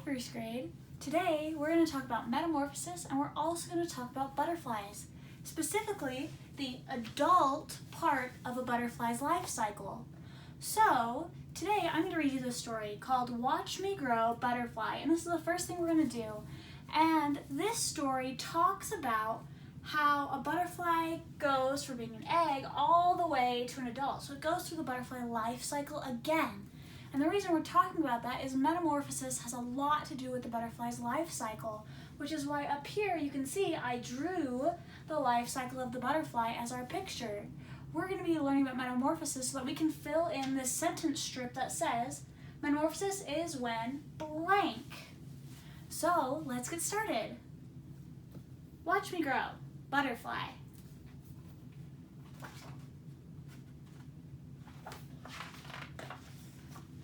first grade. Today we're going to talk about metamorphosis and we're also going to talk about butterflies, specifically the adult part of a butterfly's life cycle. So today I'm going to read you this story called Watch Me Grow Butterfly, and this is the first thing we're going to do. And this story talks about how a butterfly goes from being an egg all the way to an adult. So it goes through the butterfly life cycle again. And the reason we're talking about that is metamorphosis has a lot to do with the butterfly's life cycle, which is why up here you can see I drew the life cycle of the butterfly as our picture. We're going to be learning about metamorphosis so that we can fill in this sentence strip that says, metamorphosis is when blank. So let's get started. Watch me grow. Butterfly.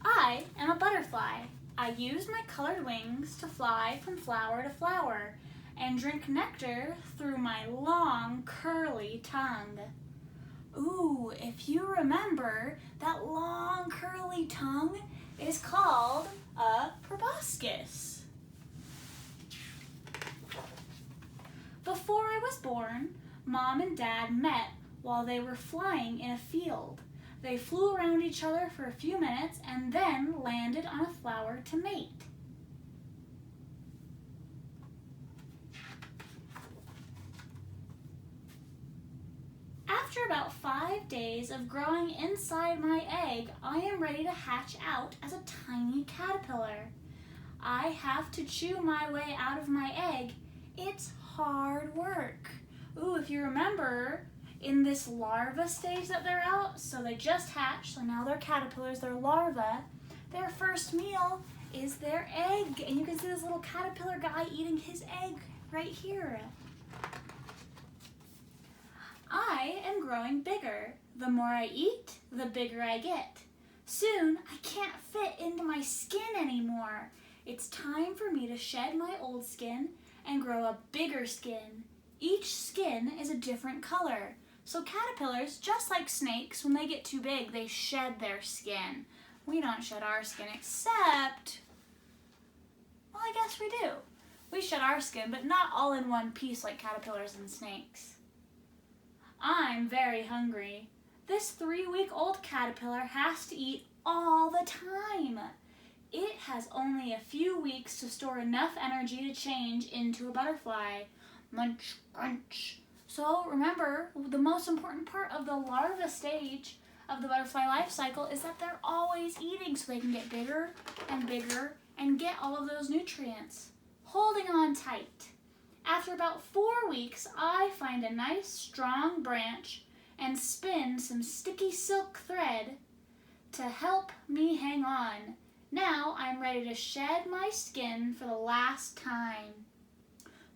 I am a butterfly. I use my colored wings to fly from flower to flower and drink nectar through my long, curly tongue. Ooh, if you remember, that long, curly tongue is called a proboscis. Before I was born, Mom and Dad met while they were flying in a field. They flew around each other for a few minutes and then landed on a flower to mate. After about 5 days of growing inside my egg, I am ready to hatch out as a tiny caterpillar. I have to chew my way out of my egg. It's hard work. Ooh, if you remember, in this larva stage that they're out, so they just hatched, so now they're caterpillars, they're larvae. Their first meal is their egg, and you can see this little caterpillar guy eating his egg right here. I am growing bigger. The more I eat, the bigger I get. Soon, I can't fit into my skin anymore. It's time for me to shed my old skin and grow a bigger skin. Each skin is a different color. So caterpillars, just like snakes, when they get too big, they shed their skin. We don't shed our skin except, well, I guess we do. We shed our skin, but not all in one piece like caterpillars and snakes. I'm very hungry. This 3-week-old caterpillar has to eat all the time. It has only a few weeks to store enough energy to change into a butterfly. Munch, crunch. So remember, the most important part of the larva stage of the butterfly life cycle is that they're always eating so they can get bigger and get all of those nutrients. Holding on tight. After about 4 weeks, I find a nice strong branch and spin some sticky silk thread to help me hang on. Now I'm ready to shed my skin for the last time.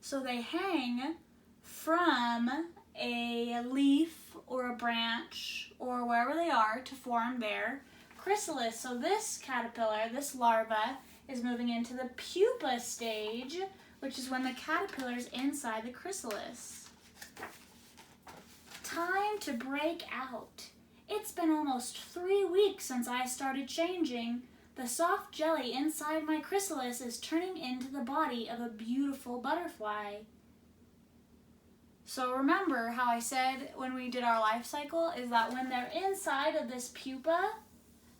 So they hang from a leaf or a branch or wherever they are to form their chrysalis. So this caterpillar, this larva, is moving into the pupa stage, which is when the caterpillar is inside the chrysalis. Time to break out. It's been almost 3 weeks since I started changing. The soft jelly inside my chrysalis is turning into the body of a beautiful butterfly. So remember how I said when we did our life cycle is that when they're inside of this pupa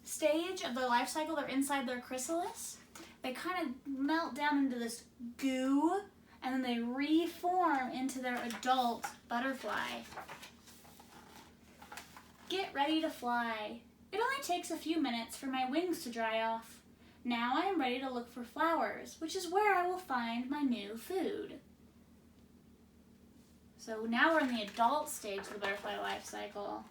stage of their life cycle, they're inside their chrysalis, they kind of melt down into this goo and then they reform into their adult butterfly. Get ready to fly. It only takes a few minutes for my wings to dry off. Now I am ready to look for flowers, which is where I will find my new food. So now we're in the adult stage of the butterfly life cycle.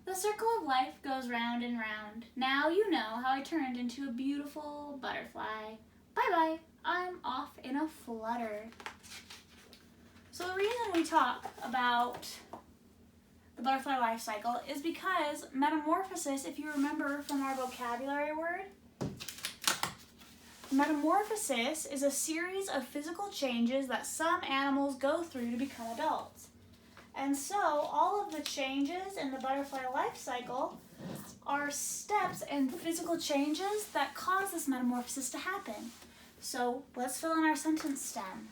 The circle of life goes round and round. Now you know how I turned into a beautiful butterfly. Bye-bye. I'm off in a flutter. So the reason we talk about the butterfly life cycle is because metamorphosis, if you remember from our vocabulary word, metamorphosis is a series of physical changes that some animals go through to become adults. And so all of the changes in the butterfly life cycle are steps and physical changes that cause this metamorphosis to happen. So let's fill in our sentence stem.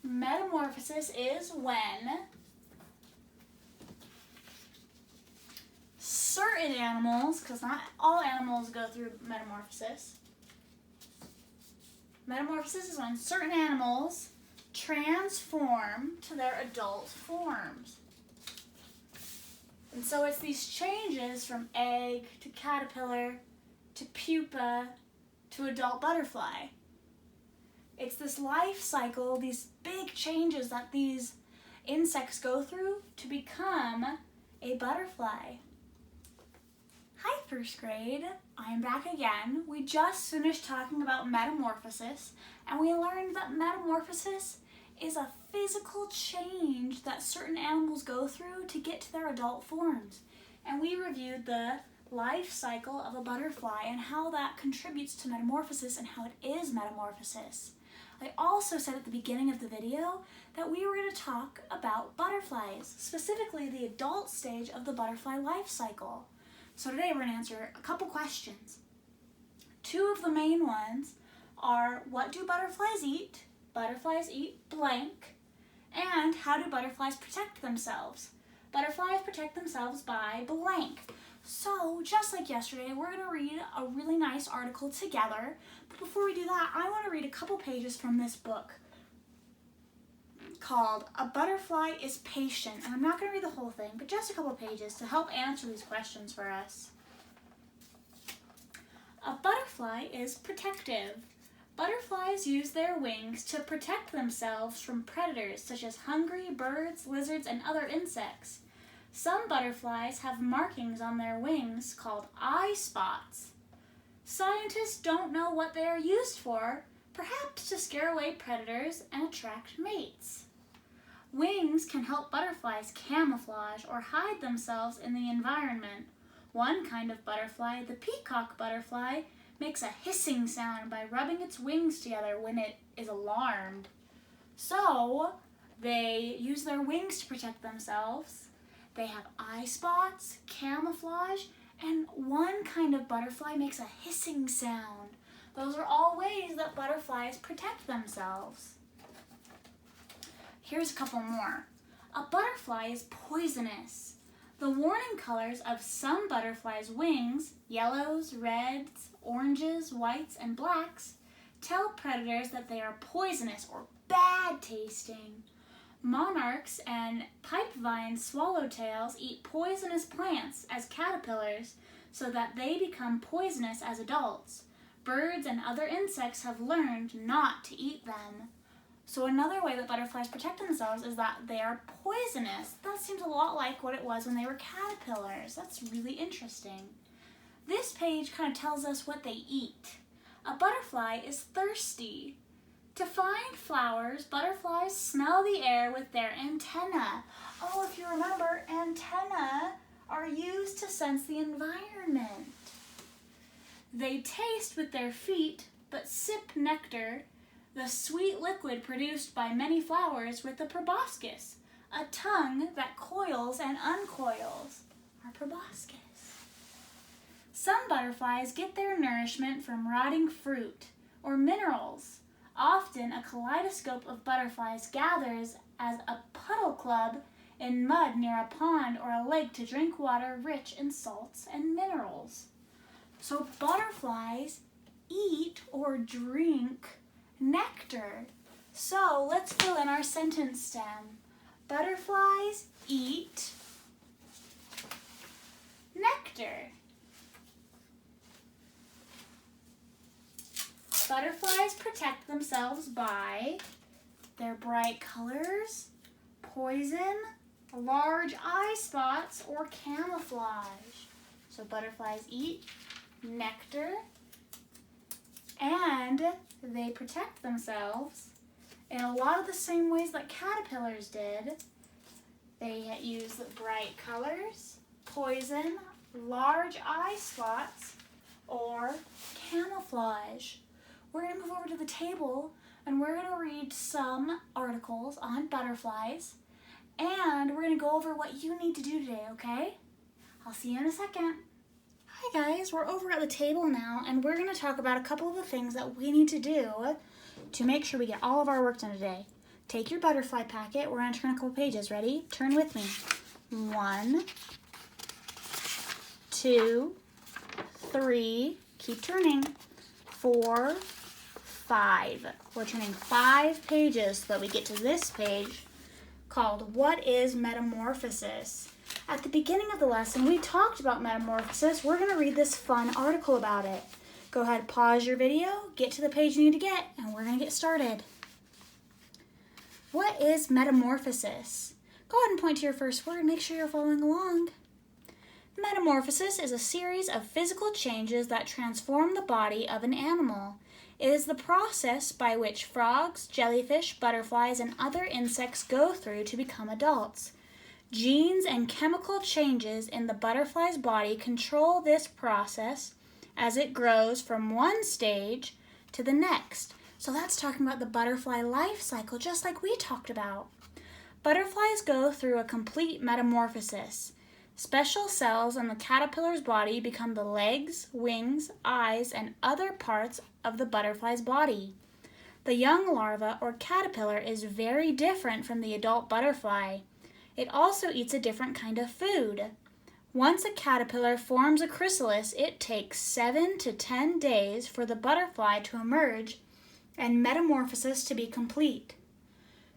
Metamorphosis is when certain animals, because not all animals go through metamorphosis. Metamorphosis is when certain animals transform to their adult forms. And so it's these changes from egg to caterpillar to pupa to adult butterfly. It's this life cycle, these big changes that these insects go through to become a butterfly. Hi, first grade. I'm back again. We just finished talking about metamorphosis, and we learned that metamorphosis is a physical change that certain animals go through to get to their adult forms. And we reviewed the life cycle of a butterfly and how that contributes to metamorphosis and how it is metamorphosis. I also said at the beginning of the video that we were going to talk about butterflies, specifically the adult stage of the butterfly life cycle. So today we're going to answer a couple questions. Two of the main ones are, what do butterflies eat? Butterflies eat blank. And how do butterflies protect themselves? Butterflies protect themselves by blank. So just like yesterday, we're going to read a really nice article together. But before we do that, I want to read a couple pages from this book called A Butterfly is Patient. And I'm not going to read the whole thing, but just a couple pages to help answer these questions for us. A butterfly is protective. Butterflies use their wings to protect themselves from predators such as hungry birds, lizards, and other insects. Some butterflies have markings on their wings called eye spots. Scientists don't know what they are used for, perhaps to scare away predators and attract mates. Wings can help butterflies camouflage or hide themselves in the environment. One kind of butterfly, the peacock butterfly, makes a hissing sound by rubbing its wings together when it is alarmed. So, they use their wings to protect themselves. They have eye spots, camouflage, and one kind of butterfly makes a hissing sound. Those are all ways that butterflies protect themselves. Here's a couple more. A butterfly is poisonous. The warning colors of some butterflies' wings, yellows, reds, oranges, whites, and blacks, tell predators that they are poisonous or bad tasting. Monarchs and pipevine swallowtails eat poisonous plants as caterpillars so that they become poisonous as adults. Birds and other insects have learned not to eat them. So another way that butterflies protect themselves is that they are poisonous. That seems a lot like what it was when they were caterpillars. That's really interesting. This page kind of tells us what they eat. A butterfly is thirsty. To find flowers, butterflies smell the air with their antennae. Oh, if you remember, antennae are used to sense the environment. They taste with their feet, but sip nectar, the sweet liquid produced by many flowers, with the proboscis, a tongue that coils and uncoils. Our proboscis. Some butterflies get their nourishment from rotting fruit or minerals. Often, a kaleidoscope of butterflies gathers as a puddle club in mud near a pond or a lake to drink water rich in salts and minerals. So butterflies eat or drink nectar. So let's fill in our sentence stem. Butterflies eat nectar. Butterflies protect themselves by their bright colors, poison, large eye spots, or camouflage. So butterflies eat nectar, and they protect themselves in a lot of the same ways that caterpillars did. They use bright colors, poison, large eye spots, or camouflage. We're going to move over to the table and we're going to read some articles on butterflies, and we're going to go over what you need to do today, okay? I'll see you in a second. Hi guys, we're over at the table now and we're going to talk about a couple of the things that we need to do to make sure we get all of our work done today. Take your butterfly packet. We're going to turn a couple pages. Ready? Turn with me. 1, 2, 3, keep turning, 4, 5. We're turning 5 pages so that we get to this page called What is Metamorphosis? At the beginning of the lesson, we talked about metamorphosis. We're going to read this fun article about it. Go ahead, pause your video, get to the page you need to get, and we're going to get started. What is metamorphosis? Go ahead and point to your first word. Make sure you're following along. Metamorphosis is a series of physical changes that transform the body of an animal. It is the process by which frogs, jellyfish, butterflies, and other insects go through to become adults. Genes and chemical changes in the butterfly's body control this process as it grows from one stage to the next. So that's talking about the butterfly life cycle, just like we talked about. Butterflies go through a complete metamorphosis. Special cells in the caterpillar's body become the legs, wings, eyes, and other parts of the butterfly's body. The young larva or caterpillar is very different from the adult butterfly. It also eats a different kind of food. Once a caterpillar forms a chrysalis, it takes 7 to 10 days for the butterfly to emerge and metamorphosis to be complete.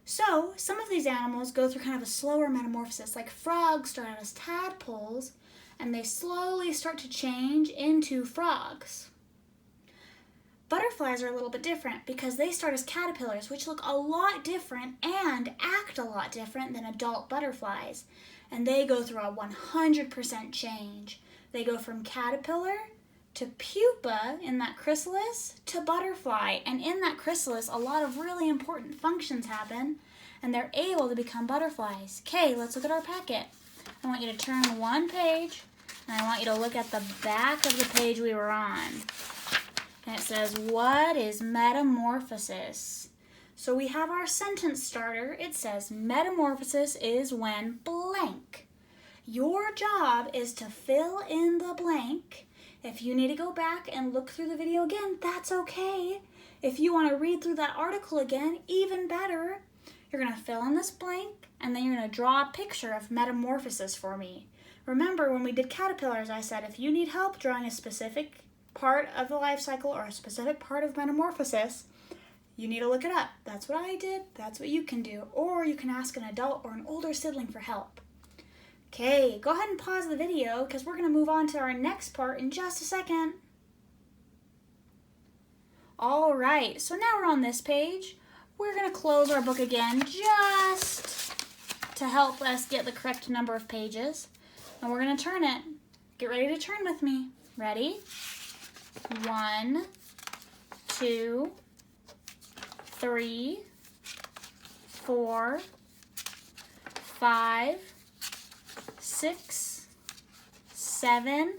So, some of these animals go through kind of a slower metamorphosis, like frogs start out as tadpoles, and they slowly start to change into frogs. Butterflies are a little bit different because they start as caterpillars, which look a lot different and act a lot different than adult butterflies. And they go through a 100% change. They go from caterpillar to pupa in that chrysalis to butterfly. And in that chrysalis, a lot of really important functions happen, and they're able to become butterflies. Okay, let's look at our packet. I want you to turn one page, and I want you to look at the back of the page we were on. And it says, what is metamorphosis? So we have our sentence starter. It says, metamorphosis is when blank. Your job is to fill in the blank. If you need to go back and look through the video again, that's okay. If you want to read through that article again, even better. You're going to fill in this blank, and then you're going to draw a picture of metamorphosis for me. Remember, when we did caterpillars, I said if you need help drawing a specific part of the life cycle or a specific part of metamorphosis, you need to look it up. That's what I did. That's what you can do. Or you can ask an adult or an older sibling for help. Okay, go ahead and pause the video because we're going to move on to our next part in just a second. All right, so now we're on this page. We're going to close our book again just to help us get the correct number of pages. And we're going to turn it. Get ready to turn with me. Ready? 1, 2, 3, 4, 5, 6, 7,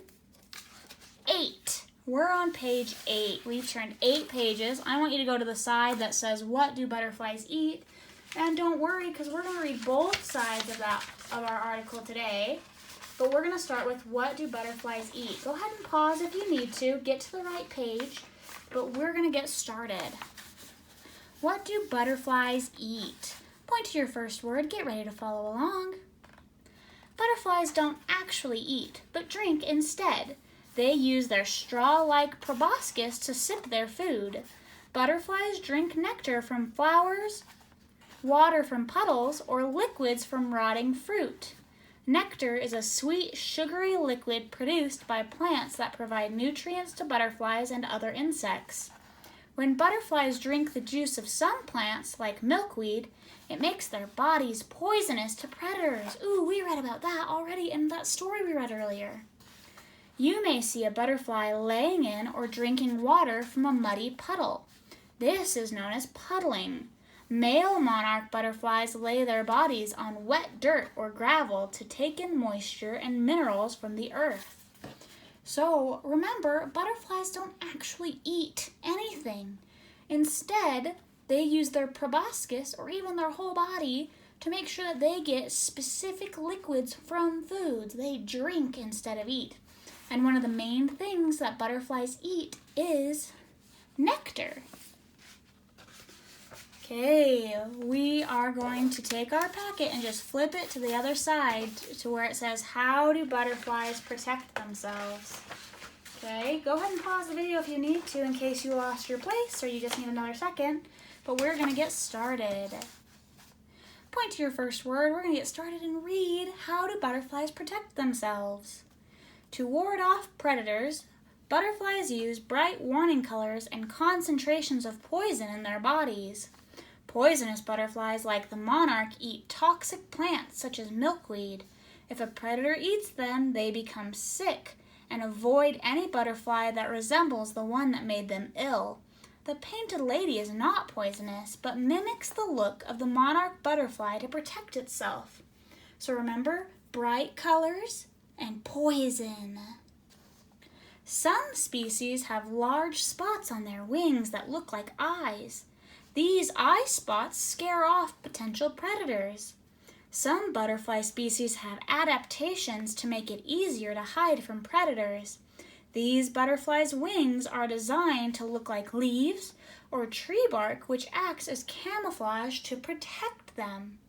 8. We're on page 8. We've turned 8 pages. I want you to go to the side that says, what do butterflies eat? And don't worry, because we're going to read both sides of our article today. But we're going to start with, what do butterflies eat? Go ahead and pause if you need to. Get to the right page. But we're going to get started. What do butterflies eat? Point to your first word. Get ready to follow along. Butterflies don't actually eat, but drink instead. They use their straw-like proboscis to sip their food. Butterflies drink nectar from flowers, water from puddles, or liquids from rotting fruit. Nectar is a sweet, sugary liquid produced by plants that provide nutrients to butterflies and other insects. When butterflies drink the juice of some plants, like milkweed, it makes their bodies poisonous to predators. Ooh, we read about that already in that story we read earlier. You may see a butterfly laying in or drinking water from a muddy puddle. This is known as puddling. Male monarch butterflies lay their bodies on wet dirt or gravel to take in moisture and minerals from the earth. So remember, butterflies don't actually eat anything. Instead, they use their proboscis or even their whole body to make sure that they get specific liquids from foods. They drink instead of eat. And one of the main things that butterflies eat is nectar. Okay, we are going to take our packet and just flip it to the other side to where it says, how do butterflies protect themselves? Okay, go ahead and pause the video if you need to in case you lost your place or you just need another second, but we're gonna get started. Point to your first word, we're gonna get started and read, how do butterflies protect themselves? To ward off predators, butterflies use bright warning colors and concentrations of poison in their bodies. Poisonous butterflies like the monarch eat toxic plants such as milkweed. If a predator eats them, they become sick and avoid any butterfly that resembles the one that made them ill. The painted lady is not poisonous, but mimics the look of the monarch butterfly to protect itself. So remember, bright colors and poison. Some species have large spots on their wings that look like eyes. These eye spots scare off potential predators. Some butterfly species have adaptations to make it easier to hide from predators. These butterflies' wings are designed to look like leaves or tree bark, which acts as camouflage to protect them.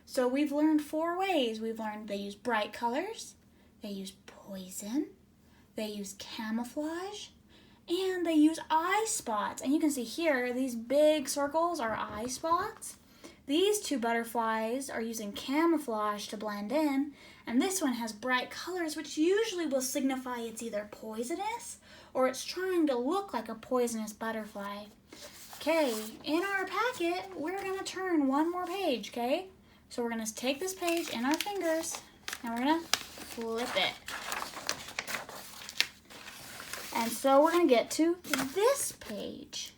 So we've learned 4 ways. We've learned they use bright colors, they use poison, they use camouflage, and they use eye spots. And you can see here, these big circles are eye spots. These 2 butterflies are using camouflage to blend in, and this one has bright colors, which usually will signify it's either poisonous or it's trying to look like a poisonous butterfly. Okay, in our packet, we're gonna turn one more page, okay? So we're gonna take this page in our fingers, and we're gonna flip it. And so we're going to get to this page.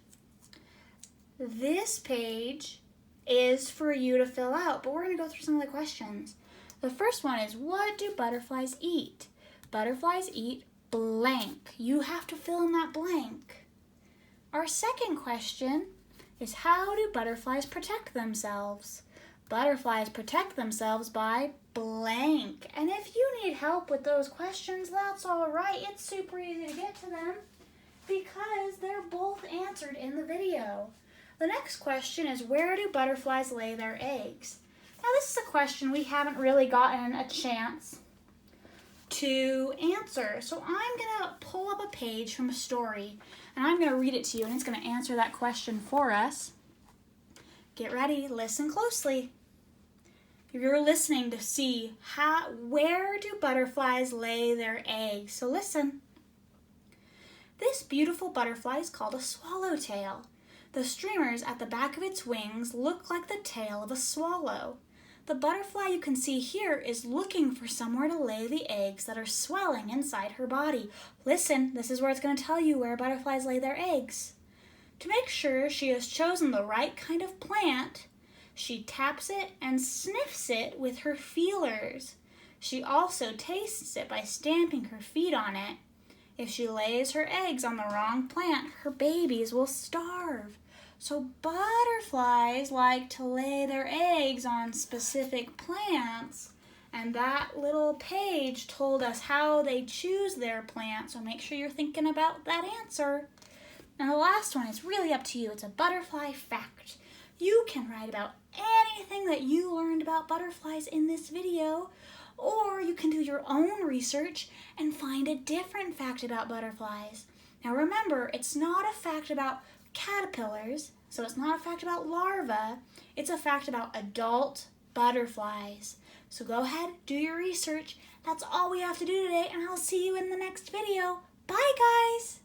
This page is for you to fill out, but we're going to go through some of the questions. The first one is, what do butterflies eat? Butterflies eat blank. You have to fill in that blank. Our second question is, how do butterflies protect themselves? Butterflies protect themselves by blank. And if you need help with those questions, that's all right. It's super easy to get to them because they're both answered in the video. The next question is, where do butterflies lay their eggs? Now this is a question we haven't really gotten a chance to answer. So I'm gonna pull up a page from a story and I'm gonna read it to you, and it's gonna answer that question for us. Get ready, listen closely. You're listening to see where do butterflies lay their eggs. So listen. This beautiful butterfly is called a swallowtail. The streamers at the back of its wings look like the tail of a swallow. The butterfly you can see here is looking for somewhere to lay the eggs that are swelling inside her body. Listen, this is where it's going to tell you where butterflies lay their eggs. To make sure she has chosen the right kind of plant, she taps it and sniffs it with her feelers. She also tastes it by stamping her feet on it. If she lays her eggs on the wrong plant, her babies will starve. So butterflies like to lay their eggs on specific plants, and that little page told us how they choose their plant, so make sure you're thinking about that answer. Now the last one is really up to you. It's a butterfly fact. You can write about anything that you learned about butterflies in this video, or you can do your own research and find a different fact about butterflies. Now remember, it's not a fact about caterpillars, so it's not a fact about larvae, it's a fact about adult butterflies. So go ahead, do your research. That's all we have to do today, and I'll see you in the next video. Bye, guys!